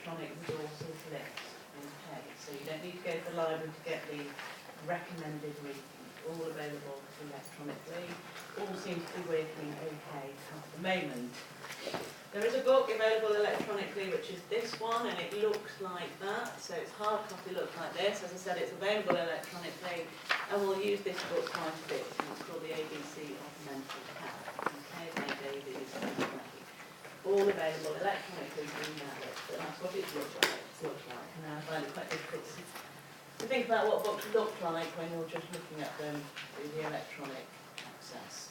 electronic resources list. Okay, so you don't need to go to the library to get the recommended readings. All available electronically. All seems to be working okay at the moment. There is a book available electronically, which is this one, and it looks like that. So it's hard copy, looks like this. As I said, it's available electronically, and we'll use this book quite a bit. It's called The ABC of Mental Health. Okay, by Davies. All available electronically through Mhld, but that's what it looks like. And I find it quite difficult to think about what books look like when you're just looking at them through the electronic access.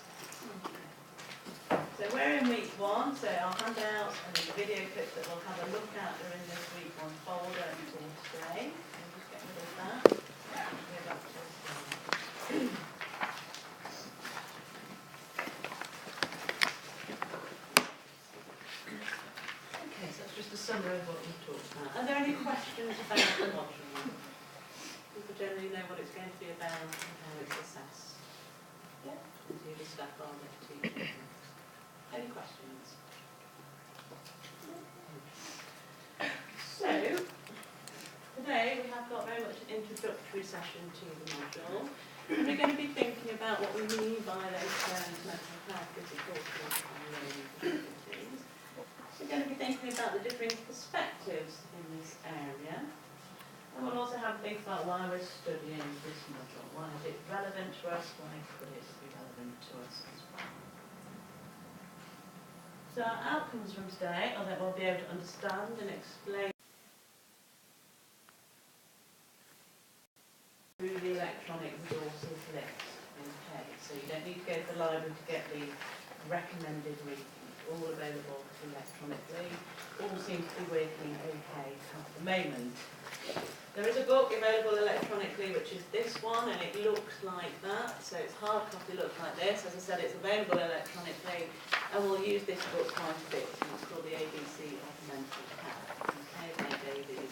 Okay. So we're in week 1, so our handouts and the video clips that we'll have a look at are in this week 1 folder until today. So we'll just get rid of that. Go back to the slide. Okay, so that's just a summary of what we've talked about. Are there any questions about the module? People generally know what it's going to be about and how it's assessed. Yeah. And who the staff are that teach. Any questions? So, today we have got very much an introductory session to the module. And we're going to be thinking about what we mean by those terms, mental health, physical, and learning difficulties. We're going to be thinking about the different perspectives in this area. And we'll also have a think about why we're studying this module. Why is it relevant to us? Why could it be relevant to us as well? So our outcomes from today are that we'll be able to understand and explain through the electronic resources list. Okay, so you don't need to go to the library to get the recommended readings. All available electronically. All seems to be working okay at the moment. There is a book available electronically, which is this one, and it looks like that. So it's hard copy, looks like this. As I said, it's available electronically, and we'll use this book quite a bit. It's called The ABC of Mental Health. Okay, by Davies.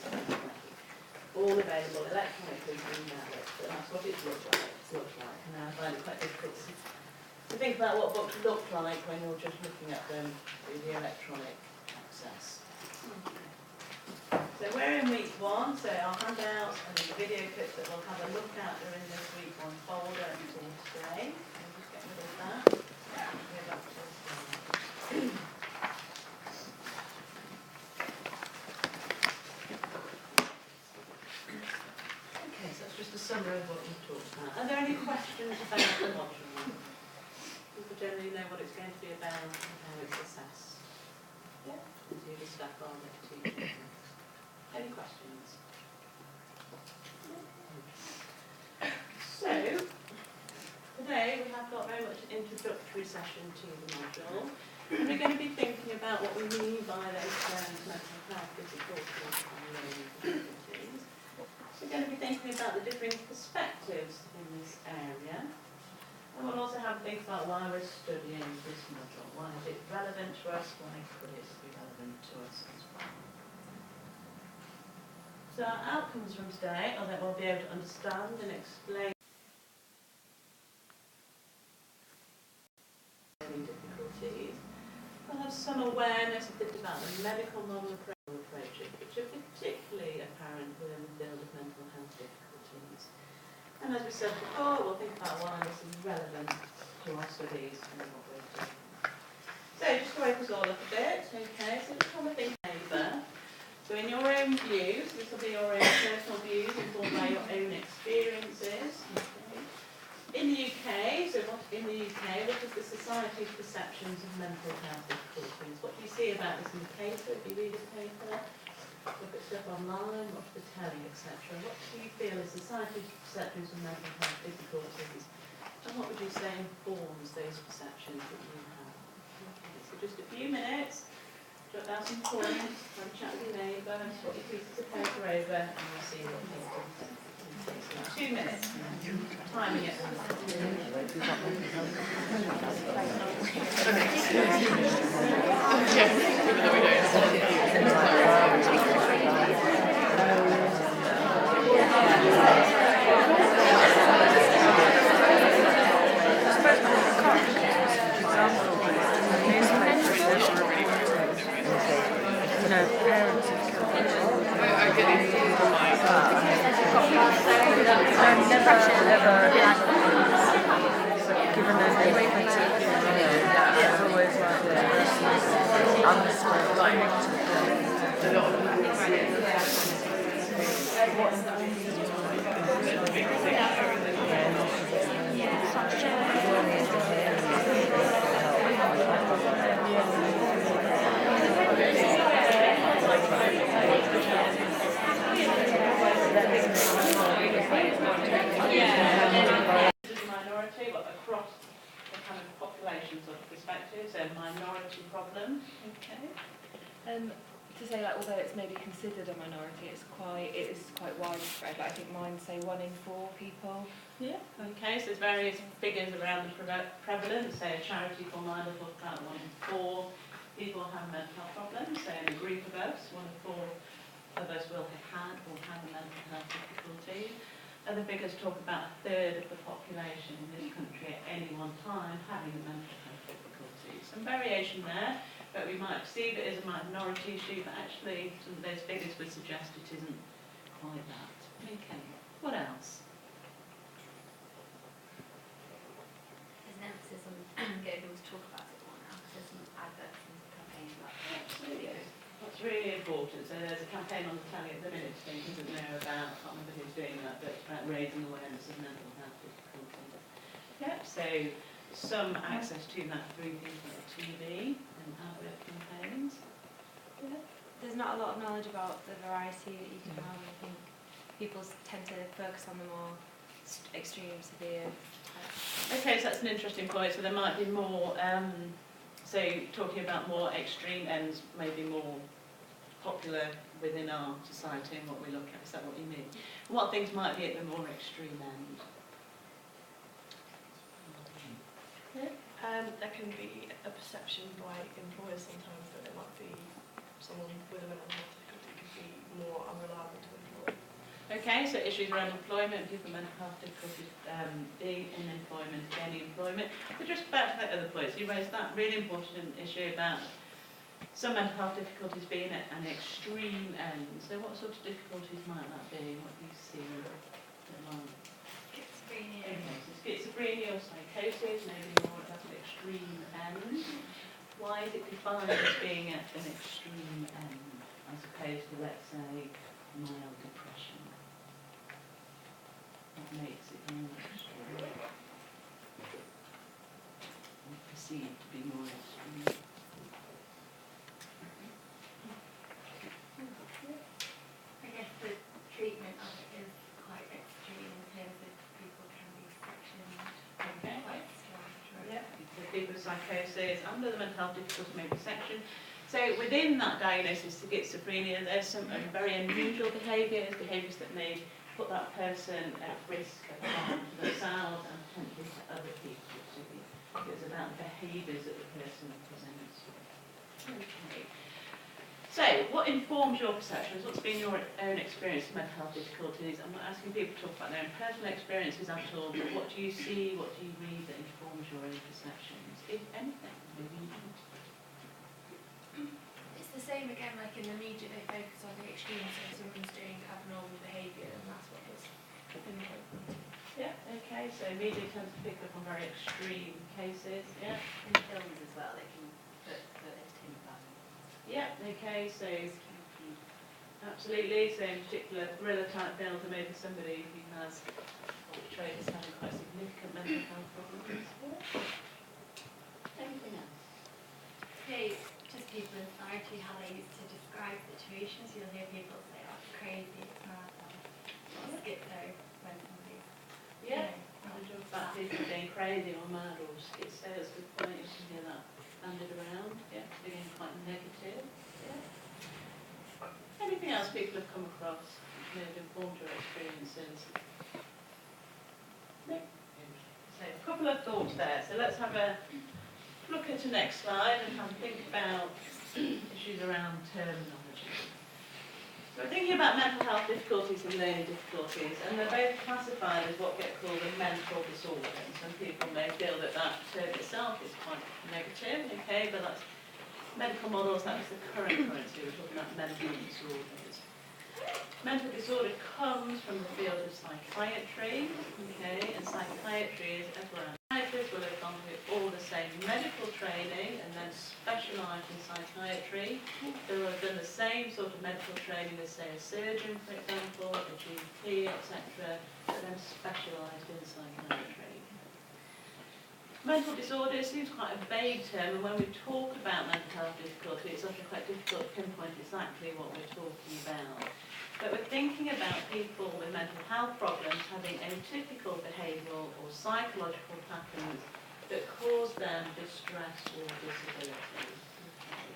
All available electronically through Mhld, but that's what it looks like. And I find it quite difficult to think about what books look like when you're just looking at them through the electronic access. Okay. So we're in week 1, so our handouts and the video clips that we'll have a look at are in this week 1 folder until today. So we'll just get rid of that. Go back to the slide. Okay, so that's just a summary of what we've talked about. Are there any questions about the module? People generally know what it's going to be about and how it's assessed. Yeah. And who the staff are that teach. Any questions? So, today we have got very much an introductory session to the module. And we're going to be thinking about what we mean by those terms, mental health, physical, and learning difficulties. We're going to be thinking about the different perspectives in this area. And we'll also have a think about why we're studying this module. Why is it relevant to us? Why could it be relevant to us as well? So our outcomes from today are that we'll be able to understand and explain difficulties. We'll have some awareness of the development of medical model approaches, which are particularly apparent within the field of mental health difficulties. And as we said before, we'll think about why this is relevant to our studies and what we're doing. So just to wake us all up a bit, okay, so just have a think over. So in your own views, this will be your own personal views informed by your own experiences. Okay. In the UK, what is the society's perceptions of mental health difficulties? What do you see about this in the paper, if you read a paper? Look at stuff online, watch the telly, etc. What do you feel is society's perceptions of mental health difficulties? And what would you say informs those perceptions that you have? Okay, so just a few minutes, jot down some points, have a chat with your neighbour, swap your pieces of paper over, and we'll see what people think. 2 minutes. Timing it. No, parents. Minority, but across the kind of population sort of perspective, so minority problem. Okay. To say, like, although it's maybe considered a minority, it is quite widespread. Like, I think mine say 1 in 4 people. Yeah. Okay. So there's various figures around the prevalence. So Charity for Mind will talk about 1 in 4 people have mental health problems. So in a group of us, 1 in 4 of us will have had or have a mental health difficulty. Other figures talk about 1/3 of the population in this country at any one time having a mental health difficulty. Some variation there, but we might perceive it as a minority issue, but actually some of those figures would suggest it isn't quite that. Okay, what else? There's an emphasis on getting people to talk about it more now, because there's some adverts and campaigns about it. Absolutely. That's really important. So there's a campaign on the telly at the minute, I think, isn't there, about, I can't remember who's doing that, but it's about raising awareness of mental health difficulties. Yep, so some access to that through things like TV and advert campaigns. Yeah. There's not a lot of knowledge about the variety that you can have. I think people tend to focus on the more extreme, severe types. Okay, so that's an interesting point. So there might be more, so talking about more extreme ends, maybe more popular within our society and what we look at. Is that what you mean? What things might be at the more extreme end? There can be a perception by employers sometimes that there might be someone with a mental health difficulty could be more unreliable to employ. Okay, so issues around employment, people with mental health difficulties being in employment, gaining employment. But just back to that other point, so you raised that really important issue about some mental health difficulties being at an extreme end. So what sort of difficulties might that be? What do you see? Schizophrenia. Okay, so schizophrenia or psychosis, maybe more at an extreme end. Why is it defined as being at an extreme end, as opposed to, let's say, mild depression? What makes it more extreme? Or perceived to be more extreme? I guess the treatment of it is quite extreme in terms of people can be sectioned Okay. quite strong. Yeah, so people with psychosis under the mental health difficulty may be sectioned. So within that diagnosis of schizophrenia, there's some very unusual behaviours that may put that person at risk of harm to themselves and potentially to other people. So it's about behaviours that the person presents with. Okay. So, what informs your perceptions? What's been your own experience of mental health difficulties? I'm not asking people to talk about their own personal experiences at all, but what do you see, what do you read that informs your own perceptions, if anything? Maybe. It's the same again, like in the media they focus on the extreme, so if someone's doing abnormal behaviour and that's what is important. Yeah, okay, so media tends to pick up on very extreme cases, yeah. In films as well, they can put entertainment value. Yeah, okay, so absolutely, so in particular thriller type films, there may be somebody who has portrayed as having quite significant mental health problems. Yeah. Anything else? Okay, just people in society, how they used to describe situations. You'll hear people say, oh, it's crazy, it's mad, or schizo when somebody's... Yeah, we talk about people being crazy or mad or schizo, that's a good point, you can hear that banded around, yeah, being quite negative. Yeah. Anything else people have come across that may have informed your experiences? No? So a couple of thoughts there, so let's have a look at the next slide and have a think about issues around terminology. So we're thinking about mental health difficulties and learning difficulties, and they're both classified as what get called a mental disorder. And some people may feel that that term itself is quite negative, okay, but that's Medical models, that is the current currency, we're talking about mental disorders. Mental disorder comes from the field of psychiatry, okay, and psychiatry is everywhere. Psychiatrists will have gone through all the same medical training and then specialised in psychiatry. They will have done the same sort of medical training as, say, a surgeon, for example, a GP, etc., but then specialised in psychiatry. Mental disorder seems quite a vague term, and when we talk about mental health difficulty, it's often quite difficult to pinpoint exactly what we're talking about. But we're thinking about people with mental health problems having atypical behavioural or psychological patterns that cause them distress or disability. Okay.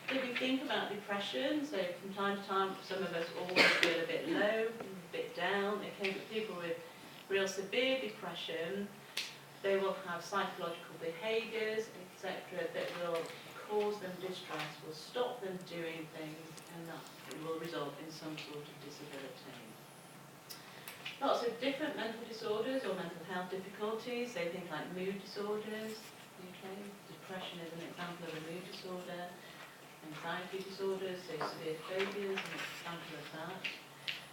So if you think about depression, so from time to time, some of us always feel a bit low, a bit down. Okay, but people with real severe depression, they will have psychological behaviours, etc., that will cause them distress, will stop them doing things, and that will result in some sort of disability. Lots of different mental disorders or mental health difficulties, so things like mood disorders, okay, depression is an example of a mood disorder, anxiety disorders, so severe phobias, an example of that.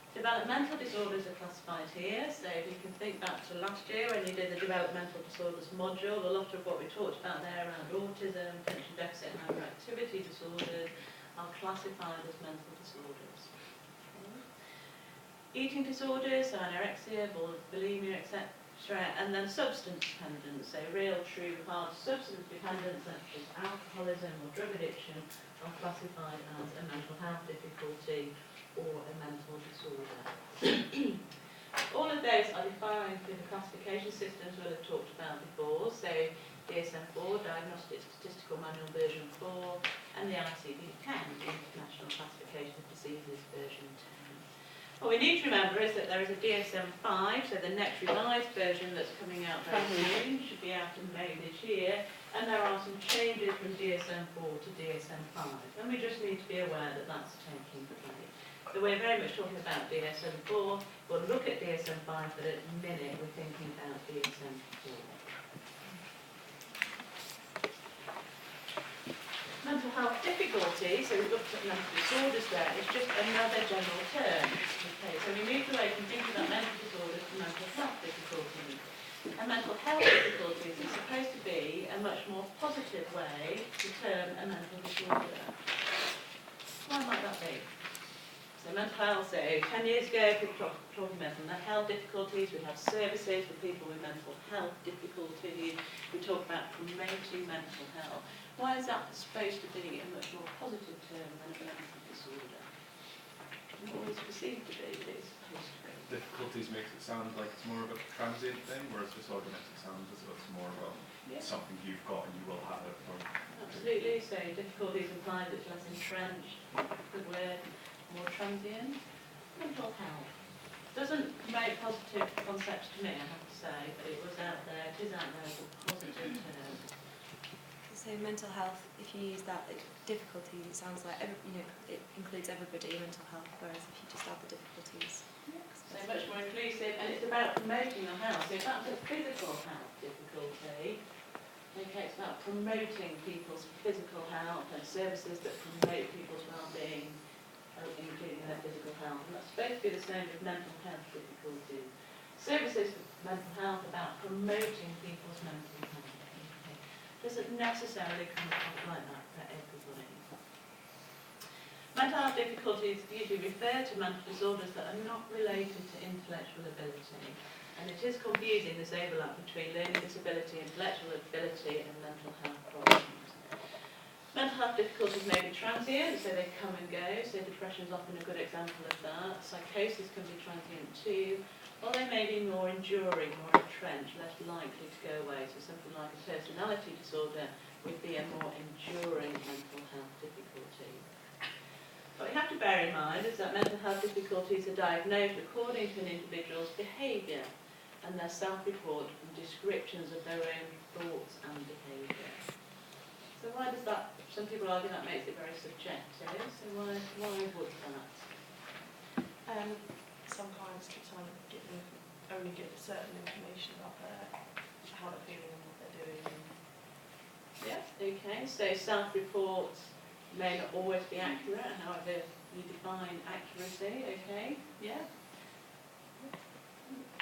Developmental disorders are classified here, so if you can think back to last year when you did the developmental disorders module, a lot of what we talked about there around autism, attention deficit and hyperactivity disorders are classified as mental disorders. Okay. Eating disorders, so anorexia, bulimia, etc., and then substance dependence, so real, true, hard substance dependence such as alcoholism or drug addiction are classified as a mental health difficulty or a mental disorder. All of those are defined through the classification systems we'll have talked about before, so DSM-4, Diagnostic Statistical Manual version 4, and the ICD-10, International Classification of Diseases version 10. What we need to remember is that there is a DSM-5, so the next revised version that's coming out very soon, should be out in May this year, and there are some changes from DSM-4 to DSM-5, and we just need to be aware that that's taking place. So we're very much talking about DSM-4, we'll look at DSM-5, but at the minute we're thinking about DSM-4. Mental health difficulty, so we've looked at mental disorders there, it's just another general term. Okay, so we moved away from thinking about mental disorders to mental health difficulties. And mental health difficulties is supposed to be a much more positive way to term a mental disorder. Why might that be? So mental health, so 10 years ago, people were talking about mental health difficulties, we have services for people with mental health difficulties, we talk about promoting mental health. Why is that supposed to be a much more positive term than a mental disorder? Not always perceived to be, but it's supposed to be. Difficulties makes it sound like it's more of a transient thing, whereas disorder makes it sound as though it's more of something you've got and you will have it. Absolutely, so difficulties implies it's less entrenched, good word, more transient. Mental health doesn't promote positive concepts to me, I have to say, but it was out there, it is out there as a positive term. So mental health, if you use that, difficulties, it sounds like it includes everybody, mental health, whereas if you just add the difficulties. So much more inclusive, and it's about promoting your health. So if that's a physical health difficulty, okay, it's about promoting people's physical health and services that promote people's well-being, including their physical health. And that's supposed to be the same with mental health difficulties. Services for mental health about promoting people's mental health. Doesn't necessarily come across like that for everybody. Mental health difficulties usually refer to mental disorders that are not related to intellectual ability. And it is confusing, this overlap between learning disability, intellectual ability and mental health problems. Mental health difficulties may be transient, so they come and go, so depression is often a good example of that. Psychosis can be transient too. Or they may be more enduring, more entrenched, less likely to go away. So something like a personality disorder would be a more enduring mental health difficulty. What we have to bear in mind is that mental health difficulties are diagnosed according to an individual's behaviour and their self-report and descriptions of their own thoughts and behaviour. So why does that, some people argue that makes it very subjective, so why would that? Some clients keep on only give certain information about how they're feeling and what they're doing. Yeah, okay, so self-reports may not always be accurate, however you define accuracy, okay? Yeah?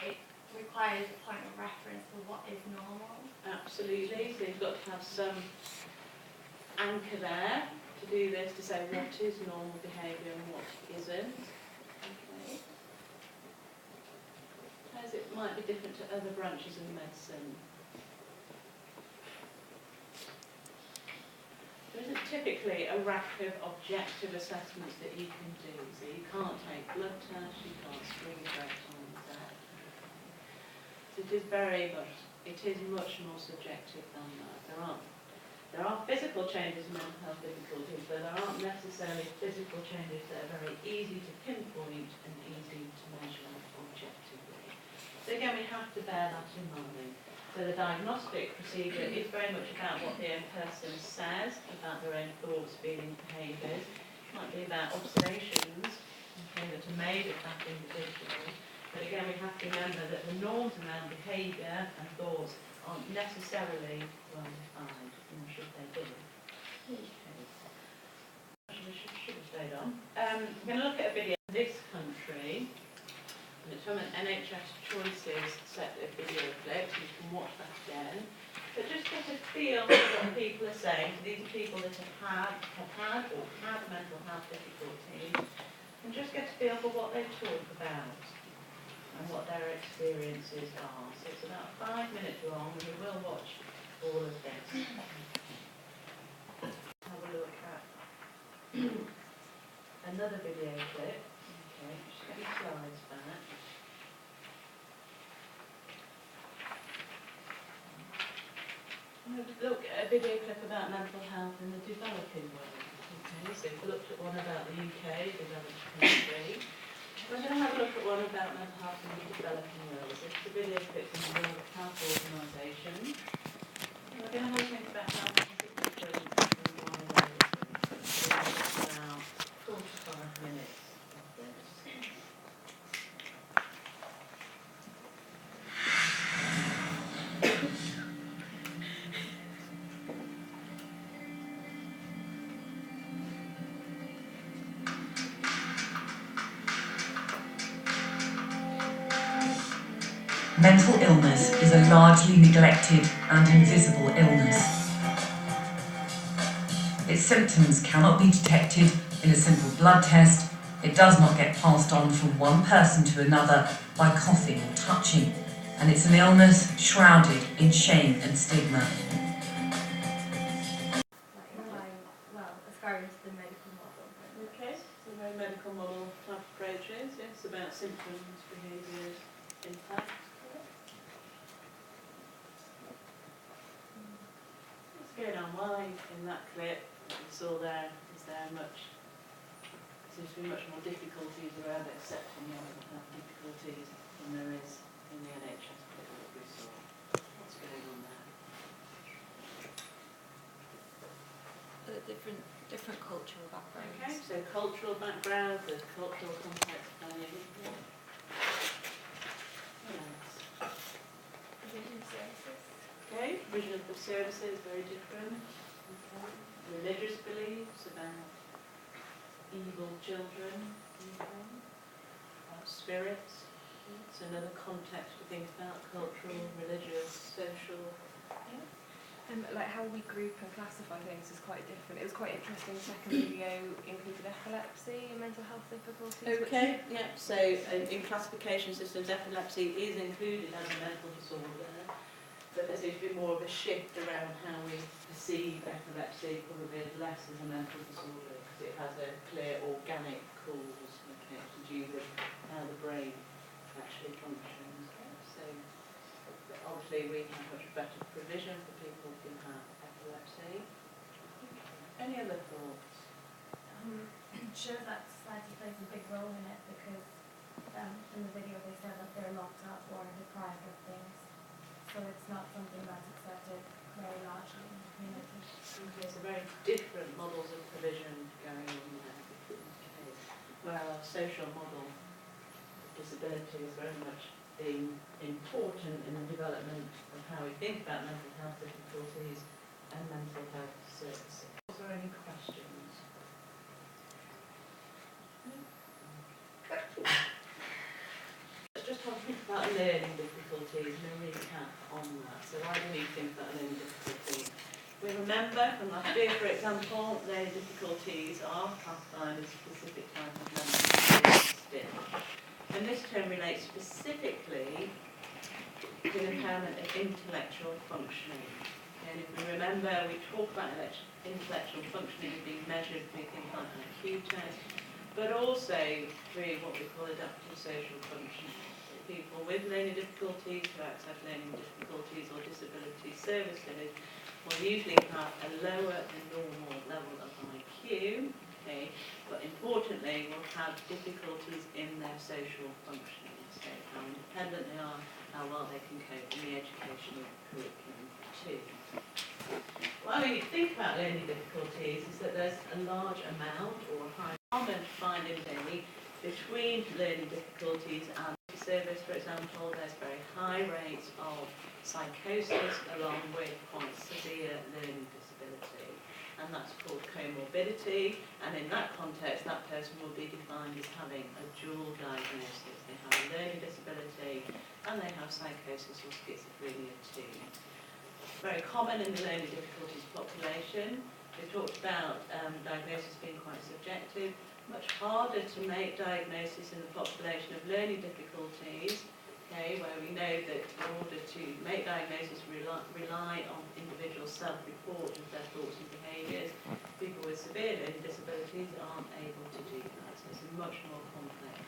It requires a point of reference for what is normal. Absolutely, so you've got to have some anchor there to do this, to say what is normal behaviour and what isn't. Okay. As it might be different to other branches of medicine. There isn't typically a rack of objective assessments that you can do. So you can't take blood tests, you can't screen breath times out. So it is much more subjective than that. There are physical changes in mental health difficulties, but there aren't necessarily physical changes that are very easy to pinpoint and easy to measure objectively. So again, we have to bear that in mind. So the diagnostic procedure is very much about what the person says about their own thoughts, feelings, behaviours. It might be about observations, okay, that are made of that individual. But again, we have to remember that the norms around behaviour and thoughts aren't necessarily well defined, nor should they be. Okay. Actually, should have stayed on. We're going to look at a video in this country. And it's from an NHS Choices set of video clips. You can watch that again. But just get a feel for what people are saying. So these are people that have had or have mental health difficulties. And just get a feel for what they talk about and what their experiences are. So it's about 5 minutes long, and we will watch all of this. Have a look at another video clip. Okay, just get the slides back. We'll look at a video clip about mental health in the developing world. Okay, so we've looked at one about the UK, developed country. We're going to have a look at one about mental health in the developing world. This is a video clip from the World Health Organisation. And we're going to have a think about how this is different and why there is different. So it's about 45 minutes of this. Mental illness is a largely neglected and invisible illness. Its symptoms cannot be detected in a simple blood test. It does not get passed on from one person to another by coughing or touching, and it's an illness shrouded in shame and stigma. Ascribing to the medical model. Okay, so very medical model type approaches, yes, about symptoms, behaviours, impact. What's going on? Why in that clip that we saw there, seems to be much more difficulties around accepting mental health difficulties than there is in the NHS clip that we saw. What's going on there? Different cultural backgrounds. Okay, so cultural background, there's cultural context planning. Yeah. Okay, vision of the services, very different. Okay. Religious beliefs about evil children. Okay. Spirits. It's another context to think about, cultural, religious, social. Yeah. Like how we group and classify things is quite different. It was quite interesting. The second video included epilepsy and mental health difficulties. Okay, yeah. So in classification systems, epilepsy is included as a mental disorder, but there seems to be more of a shift around how we perceive epilepsy, probably as less as a mental disorder, because it has a clear organic cause, okay, to do with how the brain actually functions. So obviously we have much better provision for people who have epilepsy. Any other thoughts? It shows that society plays a big role in it because in the video they said that they're locked up or deprived of things. So it's not something that's accepted very largely in the community. Okay, so very different models of provision going on there. Okay. Well, our social model of disability is very much being important in the development of how we think about mental health difficulties and mental health services. Are there any questions? learning difficulties and a recap on that. So why do we think about learning difficulties? We remember from last year, for example, learning difficulties are classified as specific type of mental still. And this term relates specifically to the impairment of intellectual functioning. And if we remember, we talk about intellectual functioning being measured through things like an IQ test, but also through what we call adaptive social functioning. So people with learning difficulties who access learning difficulties or disability services will usually have a lower than normal level of IQ, okay, but importantly will have difficulties in their social functioning, so how independent they are, how well they can cope in the educational curriculum too. Why we think about learning difficulties is that there's a large amount or a high common finding between learning difficulties and service, for example. There's very high rates of psychosis along with quite severe learning disability, and that's called comorbidity, and in that context that person will be defined as having a dual diagnosis. They have a learning disability and they have psychosis or schizophrenia too. Very common in the learning difficulties population. We talked about diagnosis being quite subjective. Much harder to make diagnosis in the population of learning difficulties, okay, where we know that in order to make diagnosis rely on individual self-report of their thoughts and behaviours. People with severe learning disabilities aren't able to do that, so it's a much more complex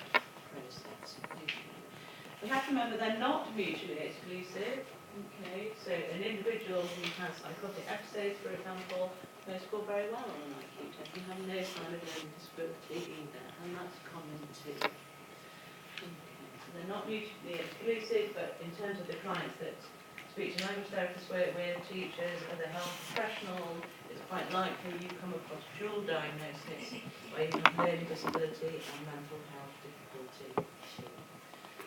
process. Okay. We have to remember they're not mutually exclusive. Okay, so an individual who has psychotic episodes, for example, may score very well on an IQ test and have no sign of learning disability either, and that's common too. Okay, so they're not mutually exclusive, but in terms of the clients that speech and language therapists work with, teachers, other health professionals, it's quite likely you come across dual diagnosis where you have learning disability and mental health difficulty too.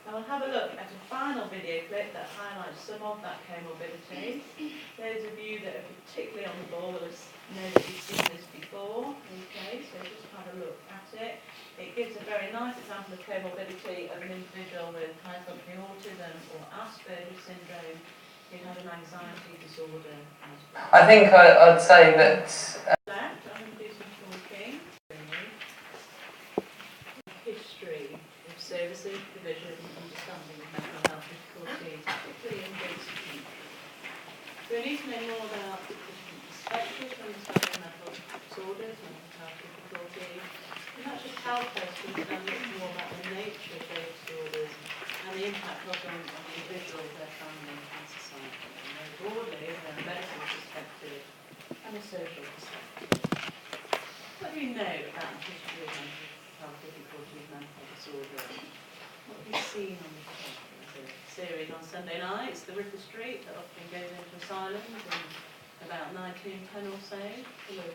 Now we'll have a look at a final video clip that highlights some of that comorbidity. Those of you that are particularly on the ball will know that you've seen this before. Okay, so just have a look at it. It gives a very nice example of comorbidity of an individual with high functioning autism or Asperger's syndrome who had an anxiety disorder as well. I think I'd say that... I'm going to do some talking. History of services, provision and understanding of mental health difficulties, particularly in this country. So we need to know more about the different perspectives from understanding mental disorders, mental health difficulties, and that should help us to understand much more about the nature of those disorders and the impact of them on the individual, their family and society. And more broadly, from a medical perspective and a social perspective. What do you know about the history of mental health difficulties, mental disorder? What have you seen on the show? There's a series on Sunday nights, The Ripper Street, that often goes into asylums in about 1910 or so, full of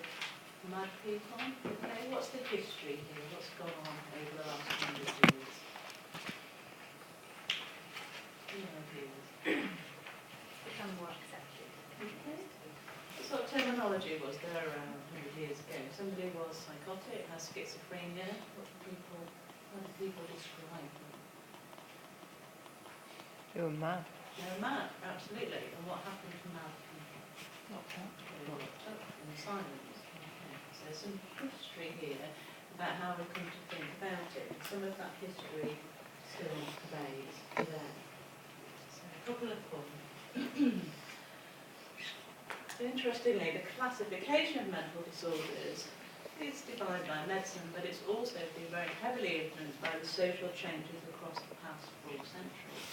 mad people. Okay, what's the history here? What's gone on over the last 100 years? Any ideas? Become more accepted. Okay. What sort of terminology was there around 100 years ago? Somebody was psychotic, has schizophrenia. How do people describe them? They were mad. They were mad, absolutely. And what happened to mad people? Locked up. They were locked up in silence. Okay. So there's some history here about how we come to think about it. And some of that history still pervades today. So a couple of points. So interestingly, the classification of mental disorders is defined by medicine, but it's also been very heavily influenced by the social changes across the past 4 centuries.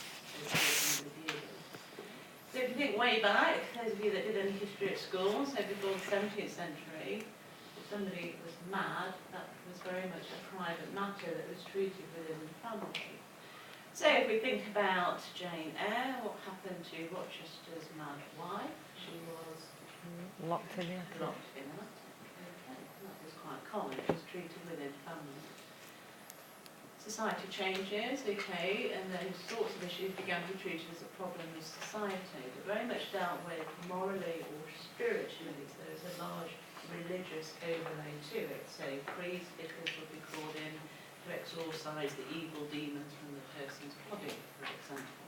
So if you think way back, those of you that did any history at school, so before the 17th century, if somebody was mad, that was very much a private matter that was treated within the family. So if we think about Jane Eyre, what happened to Rochester's mad wife? She was Locked in the attic. locked in an attic. Okay, that was quite common. It was treated within family. Society changes, okay, and then sorts of issues began to be treated as a problem of society, but very much dealt with morally or spiritually. So there's a large religious overlay to it. So priests, vicars would be called in to exorcise the evil demons from the person's body, for example.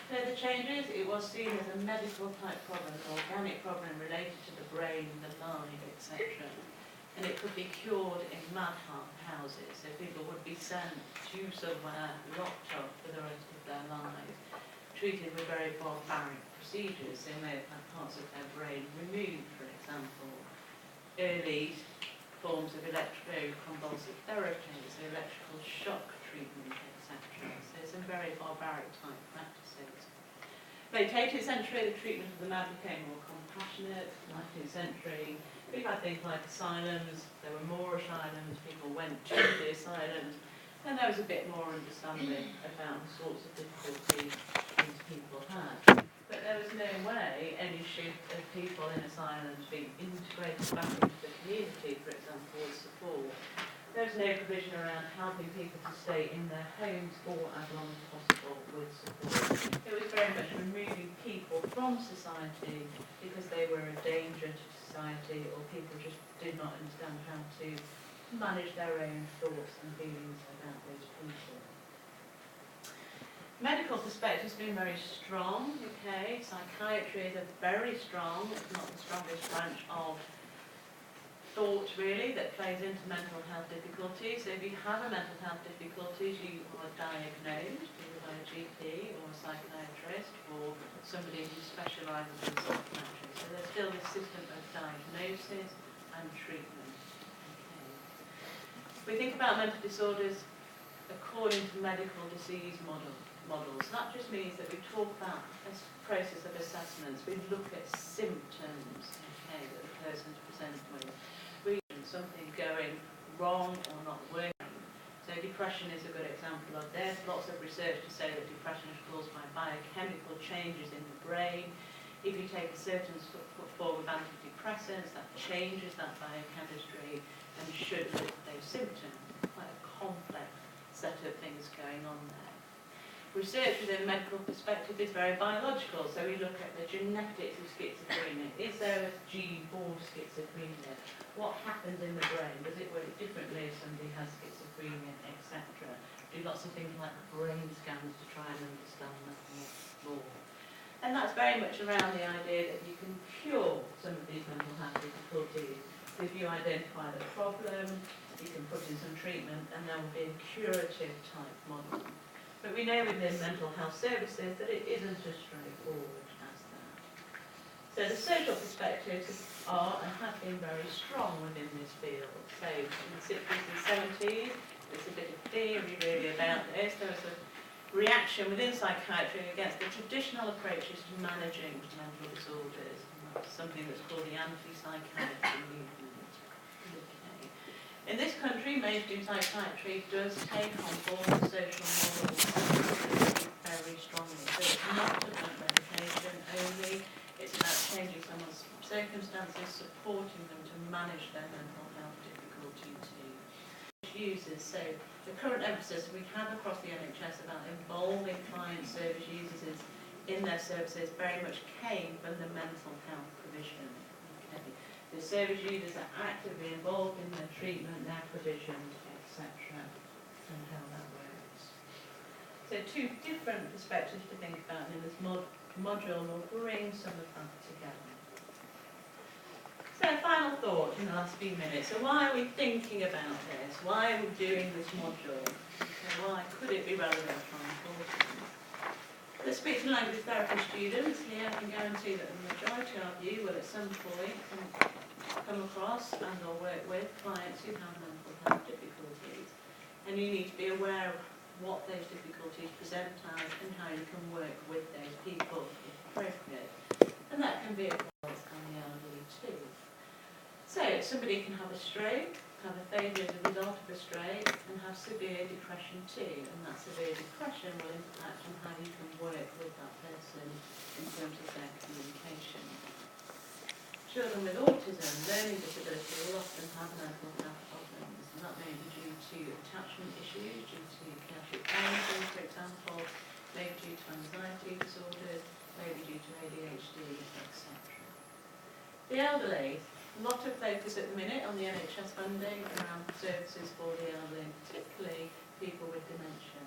Further changes, it was seen as a medical type problem, an organic problem related to the brain, the mind, etc. And it could be cured in houses, so people would be sent to somewhere, locked up for the rest of their lives, treated with very barbaric procedures. They may have had parts of their brain removed, for example. Early forms of electroconvulsive therapy, so electrical shock treatment, etc. So some very barbaric type practices. Late 18th century, the treatment of the mad became more compassionate. 19th century, we've had things like asylums. There were more asylums. People went to the asylums, and there was a bit more understanding about the sorts of difficulties these people had. But there was no way any should of people in asylums being integrated back into the community, for example, with support. There was no provision around helping people to stay in their homes for as long as possible with support. It was very much removing people from society because they were a danger to society, or people just did not understand how to manage their own thoughts and feelings about those people. Medical perspective has been very strong, okay. Psychiatry is a very strong, it's not the strongest branch of thought really that plays into mental health difficulties. So if you have a mental health difficulties, you are diagnosed either by a GP or a psychiatrist or somebody who specialises in psychiatry. So there's still this system of diagnosis and treatment. Okay. We think about mental disorders according to medical disease models. That just means that we talk about a process of assessments. We look at symptoms, okay, that the person's presented with. Something going wrong or not working. So depression is a good example of this. Lots of research to say that depression is caused by biochemical changes in the brain. If you take a certain form of antidepressants, that changes that biochemistry and should lift those symptoms. Quite a complex set of things going on there. Research within a medical perspective is very biological, so we look at the genetics of schizophrenia. Is there a gene for schizophrenia? What happens in the brain? Does it work differently if somebody has schizophrenia, etc.? Do lots of things like brain scans to try and understand that more. And that's very much around the idea that you can cure some of these mental health difficulties. So if you identify the problem, you can put in some treatment, and there will be a curative type model. But we know within mental health services that it isn't as straightforward as that. So the social perspectives are and have been very strong within this field. So in the 60s and 70s, there's a bit of theory really about this. There was a reaction within psychiatry against the traditional approaches to managing mental disorders. And that's something that's called the anti-psychiatry movement. In this country, mainstream psychiatry does take on board the social models very strongly. So it's not about medication only, it's about changing someone's circumstances, supporting them to manage their mental health difficulty too. Users, so the current emphasis we have across the NHS about involving client service users in their services very much came from the mental health provision. The service users are actively involved in their treatment, their provision, etc., and how that works. So two different perspectives to think about in this module will bring some of that together. So final thought in the last few minutes. So why are we thinking about this? Why are we doing this module? So why could it be relevant or important? The speech and language therapy students here, I can guarantee that the majority of you will at some point come across and or work with clients who have mental health difficulties, and you need to be aware of what those difficulties present as and how you can work with those people if appropriate, and that can be adults and the elderly too. So somebody can have a stroke, have a failure as a result of a stroke, and have severe depression too, and that severe depression will impact on how you can work with that person in terms of their communication. Children with autism, learning disability will often have mental health problems, and that may be due to attachment issues, due to chaotic parenting, for example, maybe due to anxiety disorders, maybe due to ADHD, etc. The elderly, a lot of focus at the minute on the NHS funding around services for the elderly, particularly people with dementia.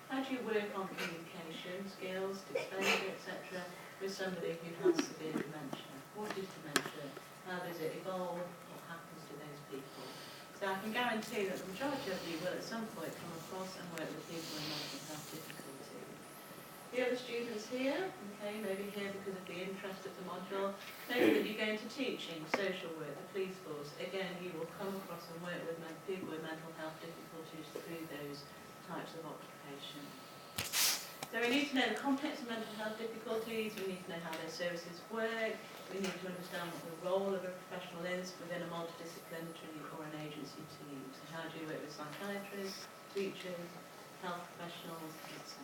How do you work on communication skills, disclosure, etc. with somebody who has severe dementia? What is dementia? How does it evolve? What happens to those people? So I can guarantee that the majority of you will at some point come across and work with people with mental health difficulties. The other students here, okay, maybe here because of the interest of the module, maybe that you go into teaching, social work, the police force, again you will come across and work with people with mental health difficulties through those types of occupation. So we need to know the context of mental health difficulties, we need to know how their services work, we need to understand what the role of a professional is within a multidisciplinary or an agency team. So how do you work with psychiatrists, teachers, health professionals, etc.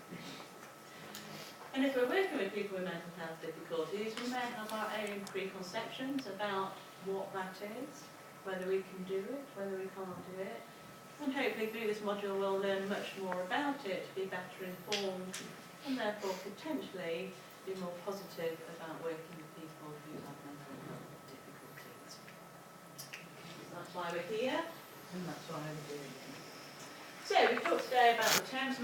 And if we're working with people with mental health difficulties, we may have our own preconceptions about what that is, whether we can do it, whether we can't do it. And hopefully through this module we'll learn much more about it, be better informed, and therefore potentially be more positive about working with people who have mental health difficulties. So that's why we're here, and that's why we're doing it. So we've talked today about the terms